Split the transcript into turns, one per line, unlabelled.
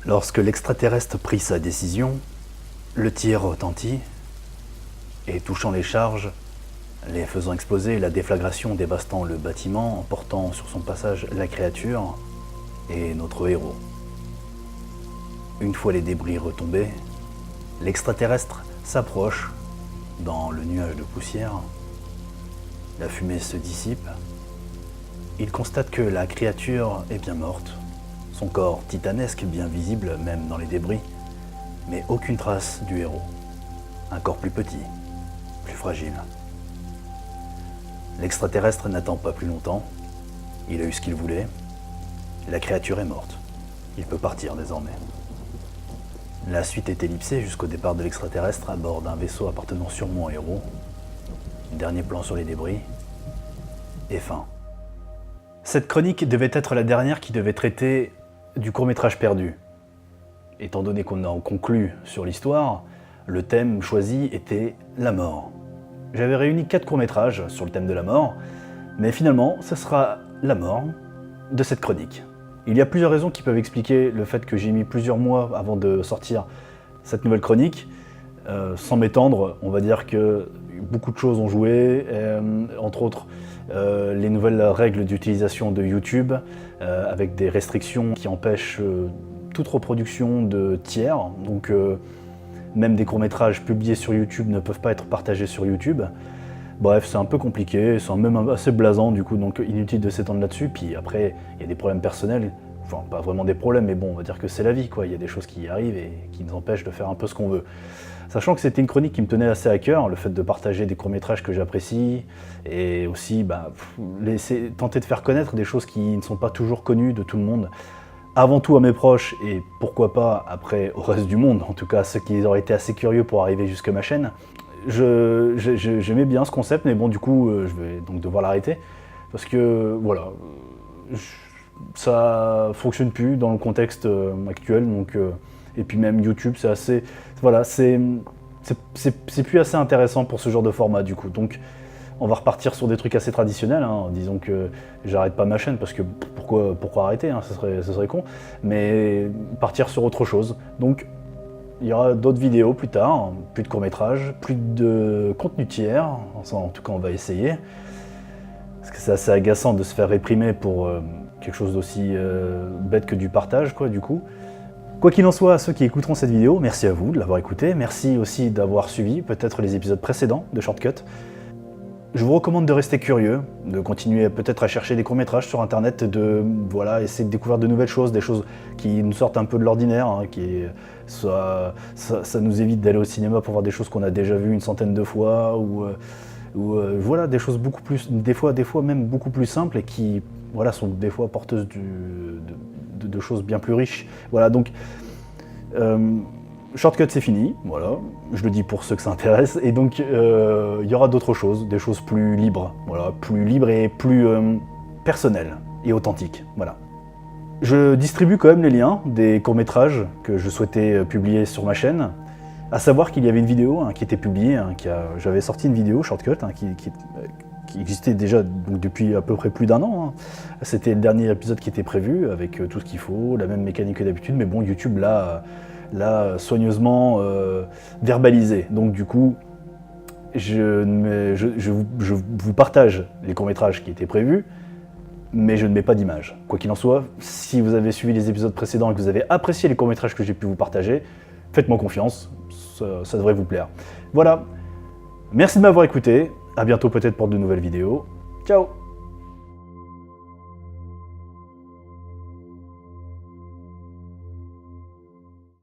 Lorsque l'extraterrestre prit sa décision, le tir retentit, et touchant les charges, les faisant exploser, la déflagration dévastant le bâtiment, emportant sur son passage la créature et notre héros. Une fois les débris retombés, l'extraterrestre s'approche dans le nuage de poussière. La fumée se dissipe. Il constate que la créature est bien morte, son corps titanesque bien visible même dans les débris, mais aucune trace du héros. Un corps plus petit, plus fragile. L'extraterrestre n'attend pas plus longtemps. Il a eu ce qu'il voulait. La créature est morte. Il peut partir désormais. La suite est ellipsée jusqu'au départ de l'extraterrestre à bord d'un vaisseau appartenant sûrement au héros. Dernier plan sur les débris. Et fin. Cette chronique devait être la dernière qui devait traiter du court-métrage perdu. Étant donné qu'on a conclu sur l'histoire, le thème choisi était la mort. J'avais réuni 4 courts-métrages sur le thème de la mort, mais finalement, ce sera la mort de cette chronique. Il y a plusieurs raisons qui peuvent expliquer le fait que j'ai mis plusieurs mois avant de sortir cette nouvelle chronique. Sans m'étendre, on va dire que beaucoup de choses ont joué, entre autres les nouvelles règles d'utilisation de YouTube, avec des restrictions qui empêchent toute reproduction de tiers. Donc même des courts-métrages publiés sur YouTube ne peuvent pas être partagés sur YouTube. Bref, c'est un peu compliqué, c'est même assez blasant du coup, donc inutile de s'étendre là-dessus. Puis après, il y a des problèmes personnels, enfin pas vraiment des problèmes, mais bon, on va dire que c'est la vie, quoi. Il y a des choses qui y arrivent et qui nous empêchent de faire un peu ce qu'on veut. Sachant que c'était une chronique qui me tenait assez à cœur, le fait de partager des courts-métrages que j'apprécie, et aussi tenter de faire connaître des choses qui ne sont pas toujours connues de tout le monde. Avant tout à mes proches, et pourquoi pas après au reste du monde, en tout cas ceux qui auraient été assez curieux pour arriver jusqu'à ma chaîne. J'aimais bien ce concept, mais bon, du coup, je vais donc devoir l'arrêter. Parce que, voilà, ça fonctionne plus dans le contexte actuel. Donc, et puis même YouTube, c'est assez... Voilà, c'est plus assez intéressant pour ce genre de format, du coup. Donc, on va repartir sur des trucs assez traditionnels. Hein. Disons que j'arrête pas ma chaîne, parce que pourquoi arrêter, hein, ce serait con. Mais partir sur autre chose. Donc, il y aura d'autres vidéos plus tard, plus de courts-métrages, plus de contenu tiers, en tout cas on va essayer. Parce que c'est assez agaçant de se faire réprimer pour quelque chose d'aussi bête que du partage, quoi, du coup. Quoi qu'il en soit, à ceux qui écouteront cette vidéo, merci à vous de l'avoir écouté, merci aussi d'avoir suivi peut-être les épisodes précédents de Shortcut. Je vous recommande de rester curieux, de continuer peut-être à chercher des courts-métrages sur internet, de essayer de découvrir de nouvelles choses, des choses qui nous sortent un peu de l'ordinaire, hein, ça nous évite d'aller au cinéma pour voir des choses qu'on a déjà vues une centaine de fois, ou voilà, des choses beaucoup plus, des fois même beaucoup plus simples et qui voilà, sont des fois porteuses de choses bien plus riches. Voilà, donc Shortcut c'est fini, voilà, je le dis pour ceux que ça intéresse, et donc il y aura d'autres choses, des choses plus libres, voilà, plus libres et plus personnelles et authentiques, voilà. Je distribue quand même les liens des courts-métrages que je souhaitais publier sur ma chaîne, à savoir qu'il y avait une vidéo qui était publiée, j'avais sorti une vidéo Shortcut qui existait déjà donc, depuis à peu près plus d'1 an. C'était le dernier épisode qui était prévu, avec tout ce qu'il faut, la même mécanique que d'habitude, mais bon, YouTube l'a soigneusement verbalisé. Donc du coup, je vous partage les courts-métrages qui étaient prévus, mais je ne mets pas d'image. Quoi qu'il en soit, si vous avez suivi les épisodes précédents et que vous avez apprécié les courts-métrages que j'ai pu vous partager, faites-moi confiance, ça devrait vous plaire. Voilà, merci de m'avoir écouté, à bientôt peut-être pour de nouvelles vidéos. Ciao!